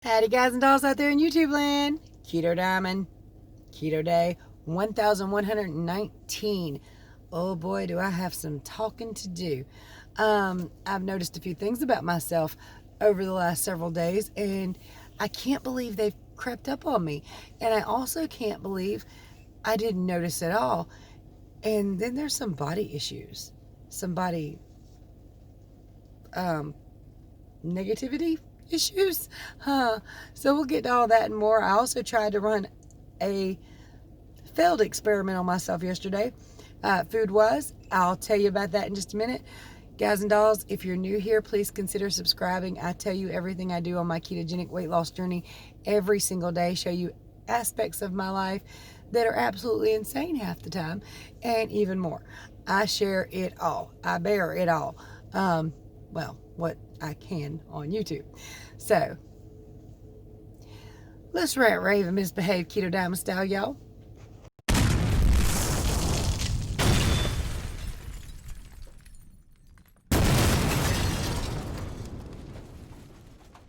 Howdy guys and dolls out there in YouTube land. Keto Diamond, Keto Day 1119. Oh boy, do I have some talking to do. I've noticed a few things about myself over the last several days, and I can't believe they've crept up on me. And I also can't believe I didn't notice at all. And then there's some body issues, some body negativity issues. So we'll get to all that and more. I also tried to run a failed experiment on myself yesterday, food-wise. I'll tell you about that in just a minute. Guys and dolls, if you're new here, please consider subscribing. I tell you everything I do on my ketogenic weight loss journey every single day, show you aspects of my life that are absolutely insane half the time, and even more. I share it all. I bear it all. Well, what I can on YouTube. So, let's rant, rave, and misbehave Keto Diamond style, y'all.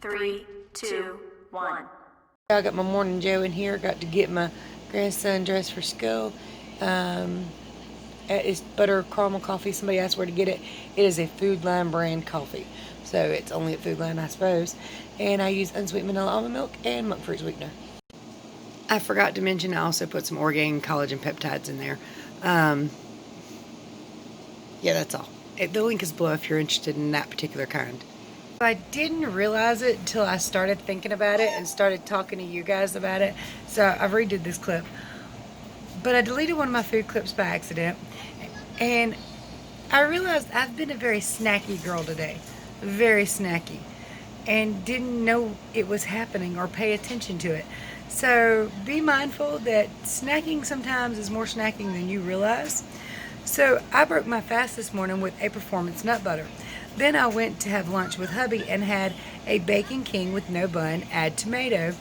Three, two, one. I got my morning Joe in here. Got to get my grandson dressed for school. It's butter caramel coffee. Somebody asked where to get it. It is a Food Line brand coffee, so it's only at Food Line, I suppose. And I use Unsweetened Vanilla Almond Milk and monk fruit sweetener. I forgot to mention I also put some organic collagen peptides in there. Yeah, that's all. The link is below if you're interested in that particular kind. I didn't realize it until I started thinking about it and started talking to you guys about it. So I've redid this clip. But I deleted one of my food clips by accident. And I realized I've been a very snacky girl today. Very snacky. And didn't know it was happening or pay attention to it. So be mindful that snacking sometimes is more snacking than you realize. So I broke my fast this morning with a performance nut butter. Then I went to have lunch with hubby and had a Bacon King with no bun, add tomato.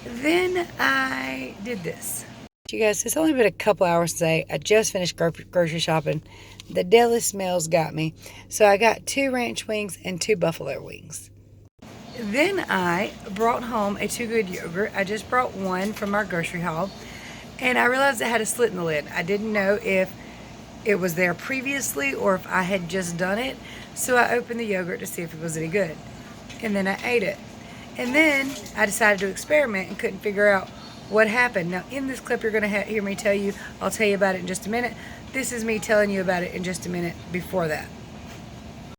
Then I did this. You guys, it's only been a couple hours today. I just finished grocery shopping. The deli smells got me. So I got 2 ranch wings and 2 buffalo wings. Then I brought home a Too Good yogurt. I just brought one from our grocery haul. And I realized it had a slit in the lid. I didn't know if it was there previously or if I had just done it. So I opened the yogurt to see if it was any good. And then I ate it. And then I decided to experiment and couldn't figure out what happened. Now in this clip you're going to hear me tell you, I'll tell you about it in just a minute. This is me telling you about it in just a minute before that.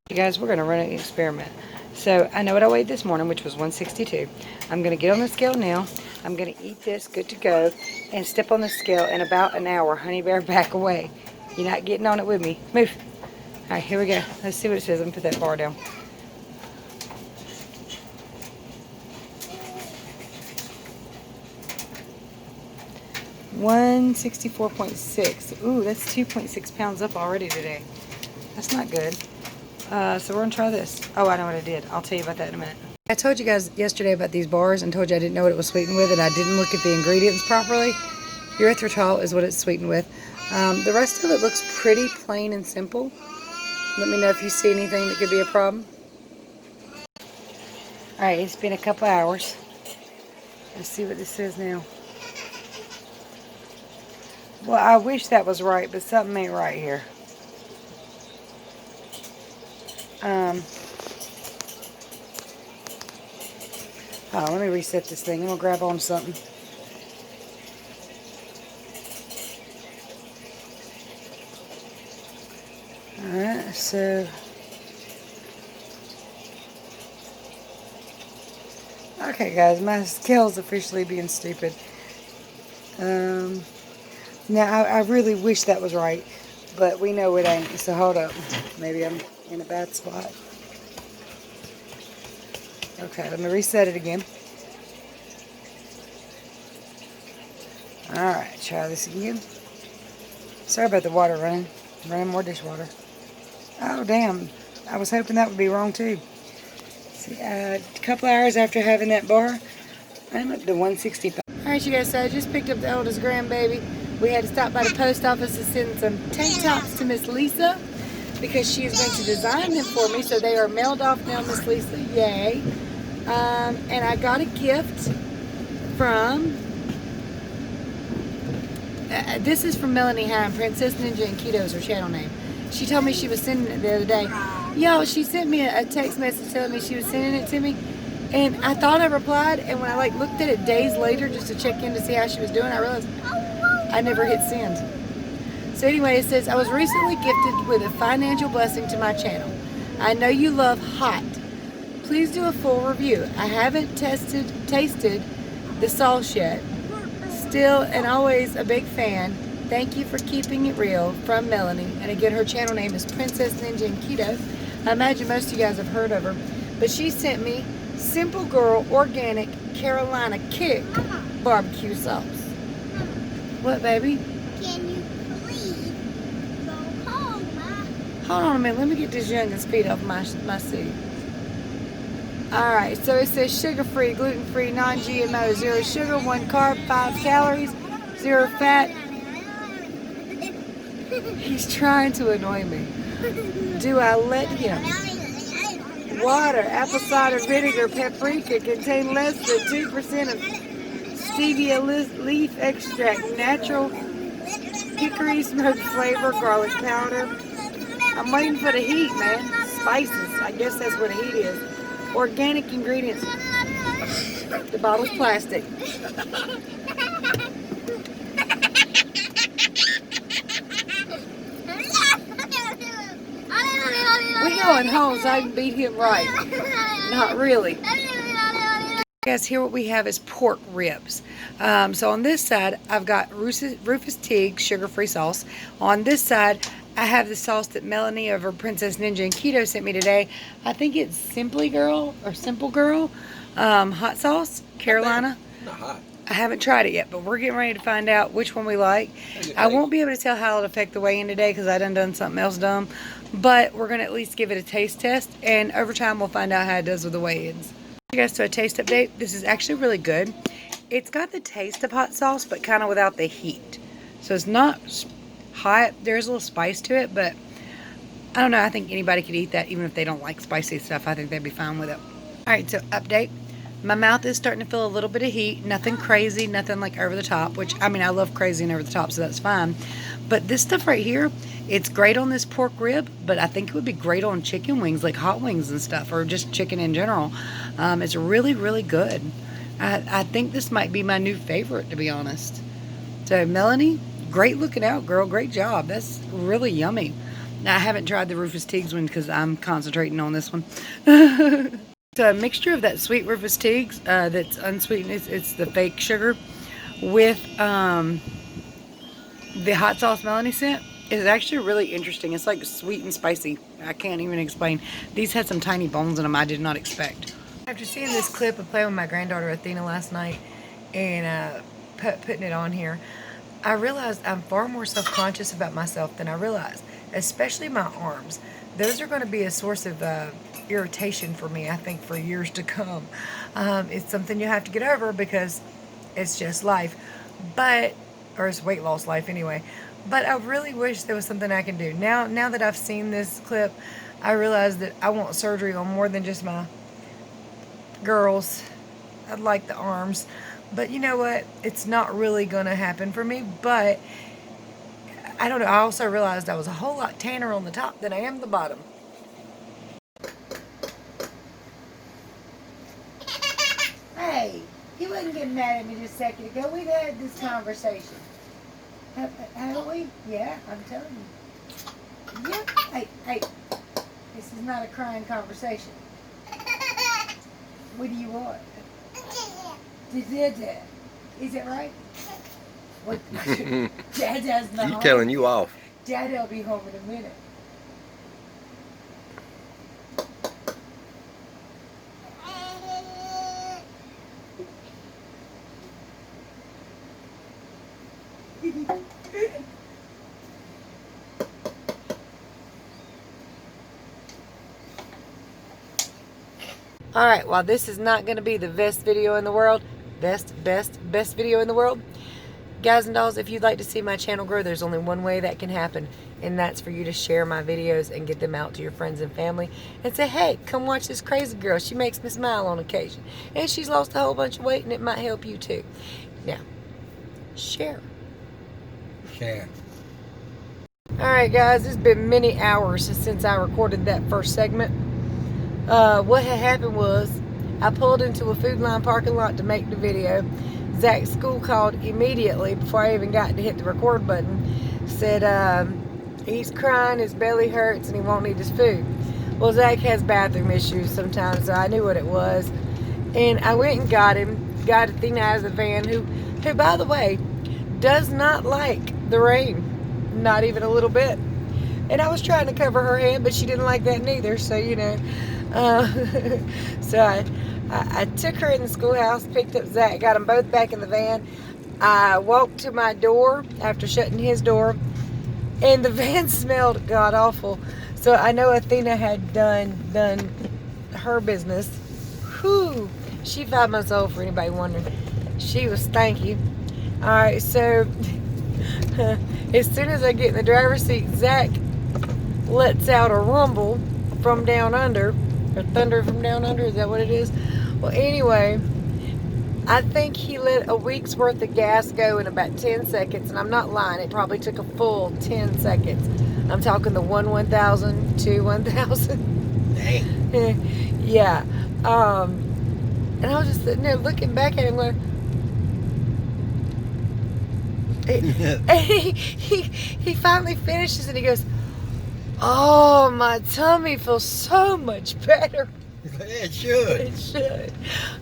You guys, we're going to run an experiment. So I know what I weighed this morning, which was 162. I'm going to get on the scale now. I'm going to eat this, good to go, and step on the scale in about an hour. Honey bear, back away. You're not getting on it with me. Move. All right, here we go. Let's see what it says. Let me put that bar down. $164.6. Ooh, that's 2.6 pounds up already today. That's not good. So we're going to try this. Oh, I know what I did. I'll tell you about that in a minute. I told you guys yesterday about these bars and told you I didn't know what it was sweetened with, and I didn't look at the ingredients properly. Erythritol is what it's sweetened with. The rest of it looks pretty plain and simple. Let me know if you see anything that could be a problem. Alright, it's been a couple hours. Let's see what this says now. Well, I wish that was right, but something ain't right here. Oh, let me reset this thing. I'm going to grab on something. Alright, so okay guys, my scale's officially being stupid. Now I really wish that was right, but we know it ain't, so hold up. Maybe I'm in a bad spot. Okay, let me reset it again. Alright, try this again. Sorry about the water running. Running more dishwater. Oh, damn. I was hoping that would be wrong, too. See, a couple hours after having that bar, I'm up to 165. Alright, you guys, so I just picked up the oldest grandbaby. We had to stop by the post office to send some tank tops to Miss Lisa because she is going to design them for me, so they are mailed off now, Miss Lisa. Yay. And I got a gift from, this is from Melanie Hine, Princess Ninja and Keto is her channel name. She told me she was sending it the other day. Yo, she sent me a text message telling me she was sending it to me. And I thought I replied, and when I looked at it days later just to check in to see how she was doing, I realized I never hit send. So anyway, it says, I was recently gifted with a financial blessing to my channel. I know you love hot. Please do a full review. I haven't tasted the sauce yet. Still and always a big fan. Thank you for keeping it real. From Melanie. And again, her channel name is Princess Ninja and Keto. I imagine most of you guys have heard of her. But she sent me Simple Girl Organic Carolina Kick barbecue sauce. What, baby? Can you please go home, Ma? Hold on a minute. Let me get this youngest feet off my seat. Alright, so it says sugar-free, gluten-free, non-GMO, 0 sugar, 1 carb, 5 calories, 0 fat. He's trying to annoy me. Do I let him? Water, apple cider vinegar, paprika contain less than 2% of stevia leaf extract, natural hickory smoked flavor, garlic powder. I'm waiting for the heat, man. Spices, I guess that's what the heat is. Organic ingredients. The bottle's plastic. We're going home so I can beat him right. Not really. Guys, here what we have is pork ribs. So on this side, I've got Rufus Teague sugar-free sauce. On this side, I have the sauce that Melanie of her Princess Ninja and Keto sent me today. I think it's Simple Girl hot sauce, Carolina. Not hot. I haven't tried it yet, but we're getting ready to find out which one we like. I won't be able to tell how it'll affect the weigh-in today because I done something else dumb. But we're going to at least give it a taste test, and over time we'll find out how it does with the weigh-ins. You guys, to a taste update. This is actually really good. It's got the taste of hot sauce, but kind of without the heat. So it's not hot. There's a little spice to it, but I don't know. I think anybody could eat that even if they don't like spicy stuff. I think they'd be fine with it. Alright, so update. My mouth is starting to feel a little bit of heat. Nothing crazy, nothing like over the top, which, I mean, I love crazy and over the top, so that's fine. But this stuff right here, it's great on this pork rib, but I think it would be great on chicken wings, like hot wings and stuff, or just chicken in general. It's really, really good. I think this might be my new favorite, to be honest. So, Melanie, great looking out, girl. Great job. That's really yummy. Now, I haven't tried the Rufus Teague's one because I'm concentrating on this one. So a mixture of that sweet Rufus Teague's that's unsweetened, it's the fake sugar, with the hot sauce Melanie sent is actually really interesting. It's like sweet and spicy. I can't even explain. These had some tiny bones in them I did not expect. After seeing this clip of playing with my granddaughter Athena last night and putting it on here, I realized I'm far more self-conscious about myself than I realized, especially my arms. Those are going to be a source of irritation for me, I think, for years to come. It's something you have to get over because it's just life, or it's weight loss life anyway. But I really wish there was something I can do. Now that I've seen this clip, I realize that I want surgery on more than just my girls. I'd like the arms, but you know what? It's not really going to happen for me, but I don't know. I also realized I was a whole lot tanner on the top than I am the bottom. Hey, you wasn't getting mad at me just a second ago. We've had this conversation. Haven't we? Yeah, I'm telling you. Yeah. Hey. This is not a crying conversation. What do you want? Dada. Is it right? What? Dada's not home. He's telling you off. Dada'll be home in a minute. Alright, while this is not going to be the best video in the world, best video in the world, Guys and dolls, if you'd like to see my channel grow, there's only one way that can happen, and that's for you to share my videos and get them out to your friends and family and say, hey, come watch this crazy girl. She makes me smile on occasion. And she's lost a whole bunch of weight, and it might help you too. Now, share. Share. Alright guys, it's been many hours since I recorded that first segment. What had happened was, I pulled into a Food Line parking lot to make the video. Zach's school called immediately before I even got to hit the record button. Said he's crying, his belly hurts, and he won't eat his food. Well, Zach has bathroom issues sometimes, so I knew what it was. And I went and got him. Got Athena out of the van, who by the way, does not like the rain. Not even a little bit. And I was trying to cover her hand, but she didn't like that neither, so you know. So I took her in the schoolhouse, picked up Zach, got them both back in the van. I walked to my door after shutting his door, and the van smelled god awful. So I know Athena had done her business. Whew. She's 5 months old, for anybody wondering. She was stanky. Alright, so as soon as I get in the driver's seat, Zach lets out a rumble from down under, or thunder from down under, is that what it is? Well, anyway, I think he let a week's worth of gas go in about 10 seconds, and I'm not lying, it probably took a full 10 seconds. I'm talking the 1,000, 2,000. Dang. Yeah. And I was just sitting there looking back at him like, and he finally finishes and he goes, oh, my tummy feels so much better. It should. It should.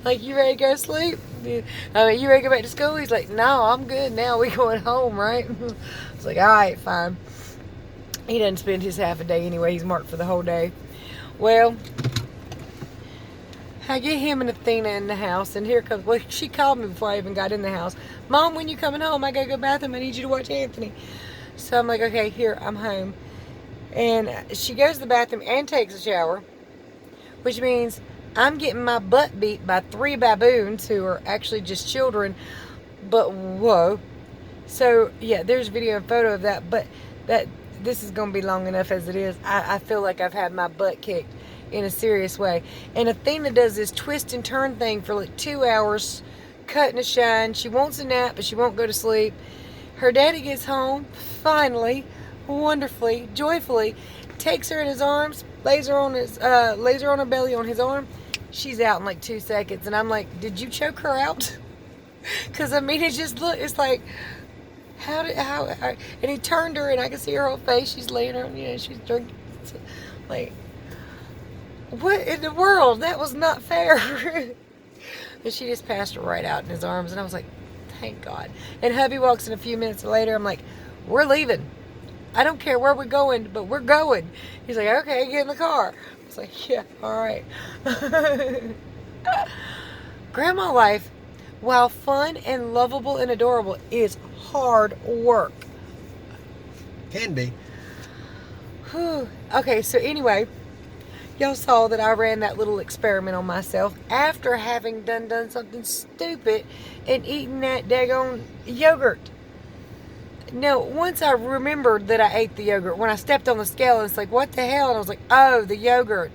Like, you ready to go to sleep? I mean, you ready to go back to school? He's like, no, I'm good now. We going home, right? I was like, all right, fine. He doesn't spend his half a day anyway. He's marked for the whole day. Well, I get him and Athena in the house, and here comes, well, she called me before I even got in the house. Mom, when you coming home? I gotta go to the bathroom. I need you to watch Anthony. So I'm like, okay, here, I'm home. And she goes to the bathroom and takes a shower, which means I'm getting my butt beat by 3 baboons who are actually just children. But whoa. So yeah, there's video and photo of that, but this is going to be long enough as it is. I feel like I've had my butt kicked in a serious way. And Athena does this twist and turn thing for like 2 hours, cutting a shine. She wants a nap, but she won't go to sleep. Her daddy gets home, finally, wonderfully, joyfully, takes her in his arms, lays her on her belly on his arm. She's out in like 2 seconds, and I'm like, did you choke her out? Because I mean, it's like, how, and he turned her, and I can see her whole face. She's laying her, she's drinking. Like, what in the world? That was not fair. And she just passed her right out in his arms, and I was like, thank God. And hubby walks in a few minutes later. I'm like, we're leaving. I don't care where we're going, but we're going. He's like, okay, get in the car. I was like, yeah, all right. Grandma life, while fun and lovable and adorable, is hard work. Can be. Whew. Okay, so anyway, y'all saw that I ran that little experiment on myself after having done something stupid and eaten that daggone yogurt. Now, once I remembered that I ate the yogurt, when I stepped on the scale, it's like, what the hell? And I was like, oh, the yogurt.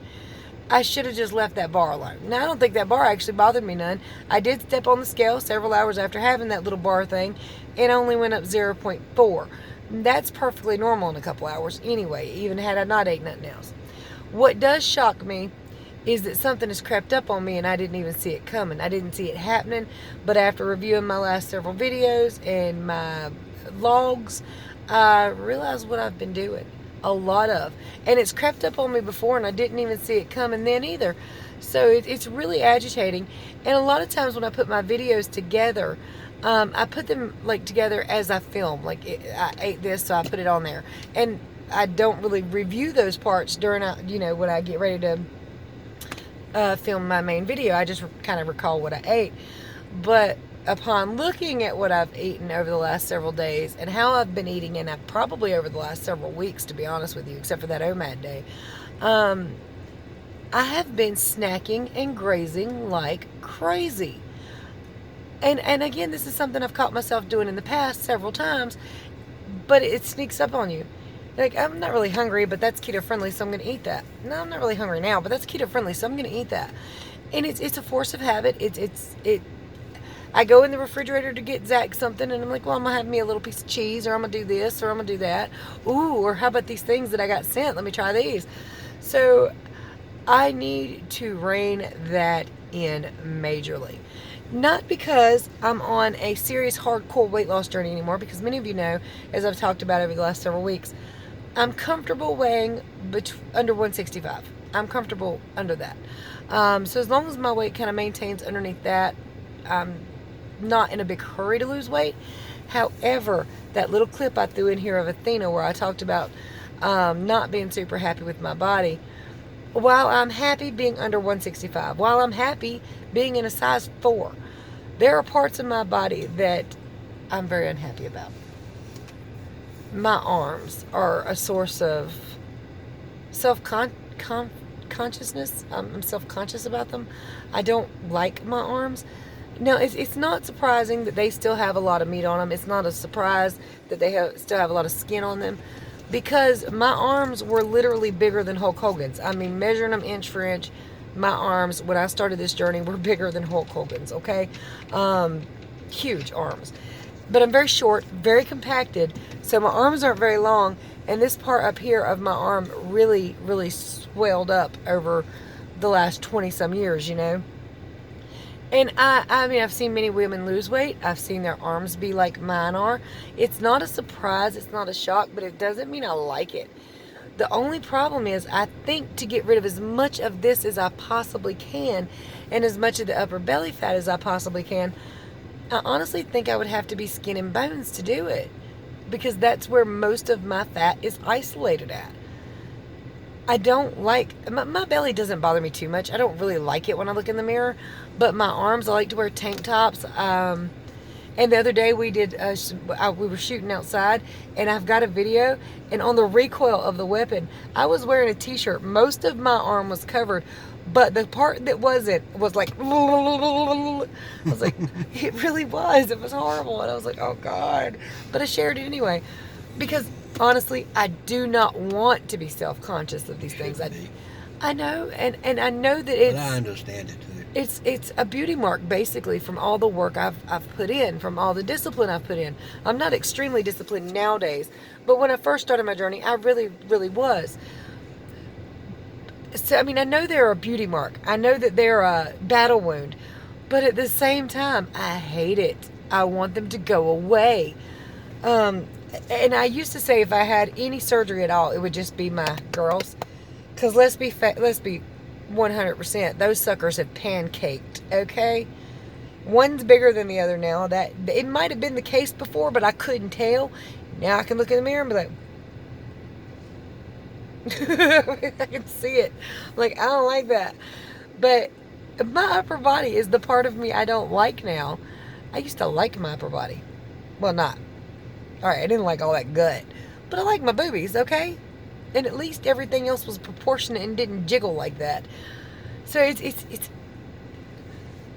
I should have just left that bar alone. Now, I don't think that bar actually bothered me none. I did step on the scale several hours after having that little bar thing, and only went up 0.4. That's perfectly normal in a couple hours anyway, even had I not ate nothing else. What does shock me is that something has crept up on me and I didn't even see it coming. I didn't see it happening, but after reviewing my last several videos and my logs, I realized what I've been doing. A lot of. And it's crept up on me before and I didn't even see it coming then either. So it's really agitating. And a lot of times when I put my videos together, I put them like together as I film. Like I ate this, so I put it on there. And I don't really review those parts during, when I get ready to film my main video. I just kind of recall what I ate. But upon looking at what I've eaten over the last several days and how I've been eating, and probably over the last several weeks, to be honest with you, except for that OMAD day, I have been snacking and grazing like crazy. And again, this is something I've caught myself doing in the past several times, but it sneaks up on you. Like, I'm not really hungry, but that's keto friendly, so I'm going to eat that. No, I'm not really hungry now, but that's keto friendly, so I'm going to eat that. And it's a force of habit. I go in the refrigerator to get Zach something, and I'm like, well, I'm going to have me a little piece of cheese, or I'm going to do this, or I'm going to do that. Ooh, or how about these things that I got sent? Let me try these. So I need to rein that in majorly. Not because I'm on a serious hardcore weight loss journey anymore, because many of you know, as I've talked about over the last several weeks, I'm comfortable weighing under 165. I'm comfortable under that. So as long as my weight kind of maintains underneath that, I'm not in a big hurry to lose weight. However, that little clip I threw in here of Athena where I talked about not being super happy with my body, while I'm happy being under 165, while I'm happy being in a size 4, there are parts of my body that I'm very unhappy about. My arms are a source of self-consciousness. I'm self-conscious about them. I don't like my arms. Now, it's not surprising that they still have a lot of meat on them. It's not a surprise that they still have a lot of skin on them, because my arms were literally bigger than Hulk Hogan's. I mean, measuring them inch for inch, my arms, when I started this journey, were bigger than Hulk Hogan's, okay? Huge arms. But I'm very short, very compacted, so my arms aren't very long, and this part up here of my arm really, really swelled up over the last 20-some years, you know? And I mean, I've seen many women lose weight. I've seen their arms be like mine are. It's not a surprise, it's not a shock, but it doesn't mean I like it. The only problem is, I think to get rid of as much of this as I possibly can, and as much of the upper belly fat as I possibly can, I honestly think I would have to be skin and bones to do it, because that's where most of my fat is isolated at. I don't like, my belly doesn't bother me too much. I don't really like it when I look in the mirror, but my arms, I like to wear tank tops. And the other day we were shooting outside, and I've got a video, and on the recoil of the weapon, I was wearing a t-shirt. Most of my arm was covered, but the part that wasn't was like, I was like, it really was. It was horrible. And I was like, oh God. But I shared it anyway, because honestly, I do not want to be self-conscious of these things. I know, and I know that it's... But I understand it too. It's a beauty mark, basically, from all the work I've put in, from all the discipline I've put in. I'm not extremely disciplined nowadays, but when I first started my journey, I really, really was. So, I mean, I know they're a beauty mark. I know that they're a battle wound, but at the same time, I hate it. I want them to go away. And I used to say if I had any surgery at all, it would just be my girls. Because let's be 100%, those suckers have pancaked, okay? One's bigger than the other now. That it might have been the case before, but I couldn't tell. Now I can look in the mirror and be like, I can see it. Like, I don't like that. But my upper body is the part of me I don't like now. I used to like my upper body. Well, not. Alright, I didn't like all that gut. But I like my boobies, okay? And at least everything else was proportionate and didn't jiggle like that. So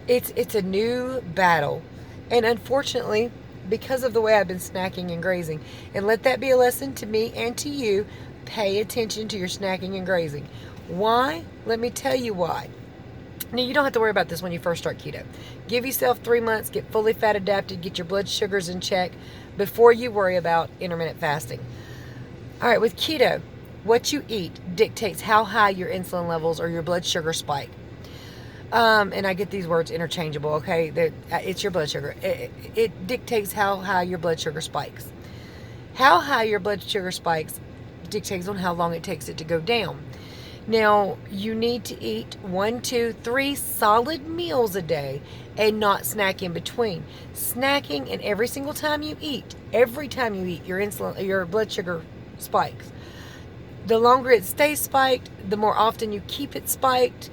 it's a new battle. And unfortunately, because of the way I've been snacking and grazing, and let that be a lesson to me and to you, pay attention to your snacking and grazing. Why? Let me tell you why. Now, you don't have to worry about this when you first start keto. Give yourself 3 months, get fully fat adapted, get your blood sugars in check before you worry about intermittent fasting. All right, with keto, what you eat dictates how high your insulin levels or your blood sugar spike. And I get these words interchangeable, okay? It's your blood sugar. It dictates how high your blood sugar spikes. How high your blood sugar spikes dictates on how long it takes it to go down. Now, you need to eat 1, 2, 3 solid meals a day and not snack in between. Snacking, and every single time you eat, your insulin, your blood sugar spikes. The longer it stays spiked, the more often you keep it spiked,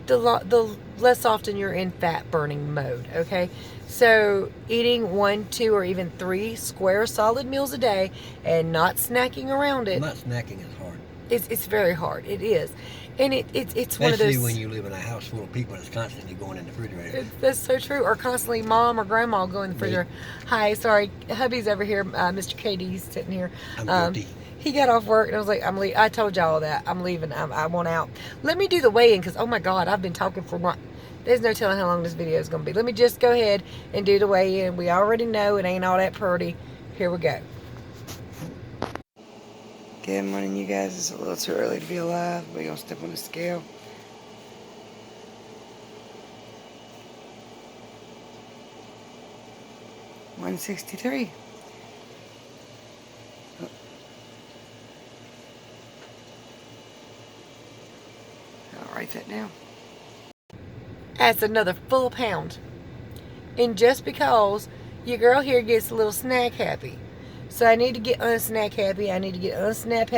the less often you're in fat burning mode, okay? So eating 1, 2, or even 3 square solid meals a day and not snacking around it. Not snacking is hard. It's very hard. It is. And it's one of those. Especially when you live in a house full of people that's constantly going in the refrigerator. That's so true. Or constantly mom or grandma go in the refrigerator. Hi, sorry, hubby's over here. Mr. KD's sitting here. I'm guilty. He got off work and I was like, I'm leaving. I told y'all that I'm leaving. I want out. Let me do the weigh-in because oh my God, I've been talking for what? There's no telling how long this video is gonna be. Let me just go ahead and do the weigh-in. We already know it ain't all that pretty. Here we go. Good morning, you guys. It's a little too early to be alive. We're gonna step on the scale. $163. I'll write that down. That's another full pound. And just because your girl here gets a little snack happy. So I need to get unsnack happy. I need to get snack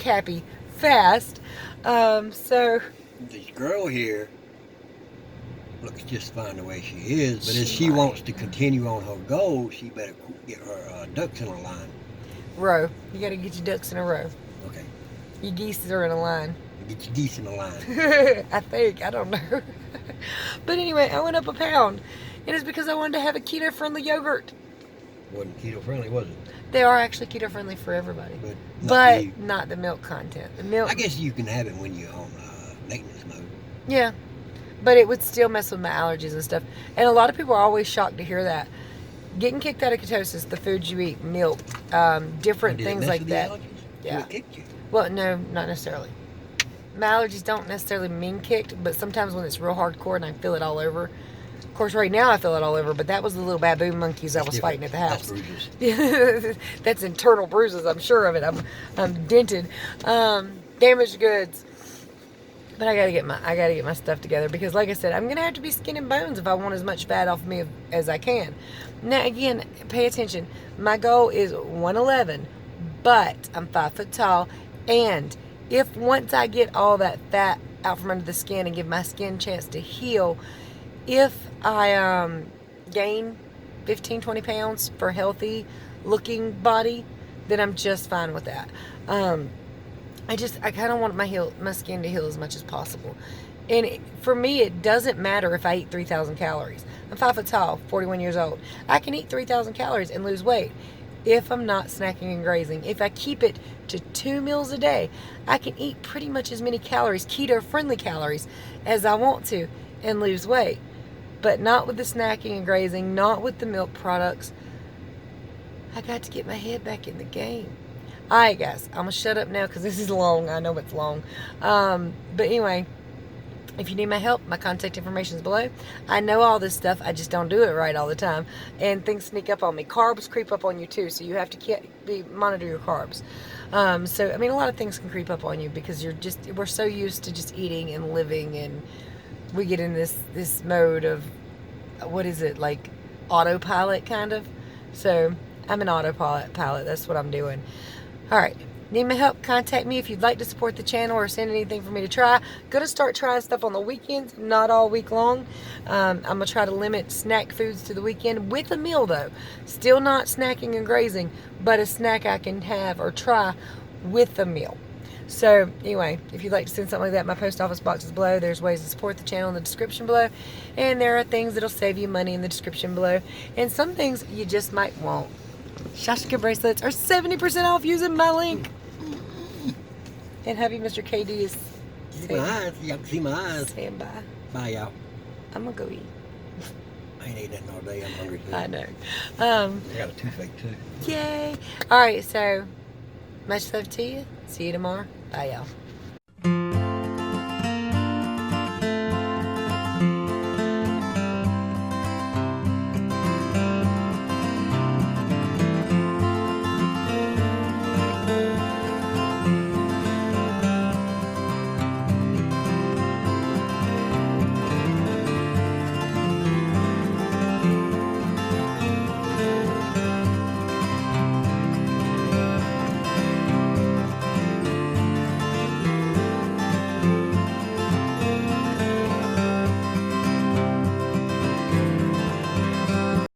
happy fast. So This girl here looks just fine the way she is, but if she wants to continue on her goal, she better get her ducks in a line. row. You got to get your ducks in a row. Okay. Your geese are in a line. Get your geese in a line. I think. I don't know. But anyway, I went up a pound. And it's because I wanted to have a keto-friendly yogurt. Wasn't keto friendly, was it? They are actually keto-friendly for everybody. But not the milk content. The milk. I guess you can have it when you're on maintenance mode. Yeah. But it would still mess with my allergies and stuff. And a lot of people are always shocked to hear that. Getting kicked out of ketosis, the foods you eat, milk, different things like that. Allergies? Yeah. It kicked you. Well, no, not necessarily. My allergies don't necessarily mean kicked, but sometimes when it's real hardcore and I feel it all over. Of course, right now I feel it all over, but that was the little baboon monkeys I was fighting at the house. That's bruises. That's internal bruises, I'm sure of it. I'm dented. Damaged goods. But I gotta get my stuff together because, like I said, I'm gonna have to be skin and bones if I want as much fat off me as I can. Now, again, pay attention. My goal is 111, but I'm 5 foot tall, and if once I get all that fat out from under the skin and give my skin a chance to heal, if I gain 15, 20 pounds for healthy looking body, then I'm just fine with that. I kind of want my skin to heal as much as possible. And for me, it doesn't matter if I eat 3,000 calories. I'm 5 foot tall, 41 years old. I can eat 3,000 calories and lose weight if I'm not snacking and grazing. If I keep it to 2 meals a day, I can eat pretty much as many calories, keto-friendly calories, as I want to and lose weight. But not with the snacking and grazing, not with the milk products. I got to get my head back in the game. Alright guys, I'm going to shut up now because this is long. I know it's long. But anyway, if you need my help, my contact information is below. I know all this stuff. I just don't do it right all the time. And things sneak up on me. Carbs creep up on you too. So you have to monitor your carbs. So, I mean, a lot of things can creep up on you because we're so used to just eating and living, and we get in this mode of, what is it, like autopilot kind of. So I'm an autopilot. That's what I'm doing. All right. Need my help? Contact me if you'd like to support the channel or send anything for me to try. Gonna start trying stuff on the weekends, not all week long. I'm gonna try to limit snack foods to the weekend with a meal though. Still not snacking and grazing, but a snack I can have or try with a meal. So anyway, if you'd like to send something like that, my post office box is below. There's ways to support the channel in the description below. And there are things that'll save you money in the description below. And some things you just might want. Shashka bracelets are 70% off using my link. And hubby, Mr. KD, is See my eyes. Y'all can see my eyes. saying bye. Bye, y'all. I'm gonna go eat. I ain't ate nothing all day. I'm hungry too. I know. I got a toothache too. Yay. All right, so much love to you. See you tomorrow. Bye, y'all.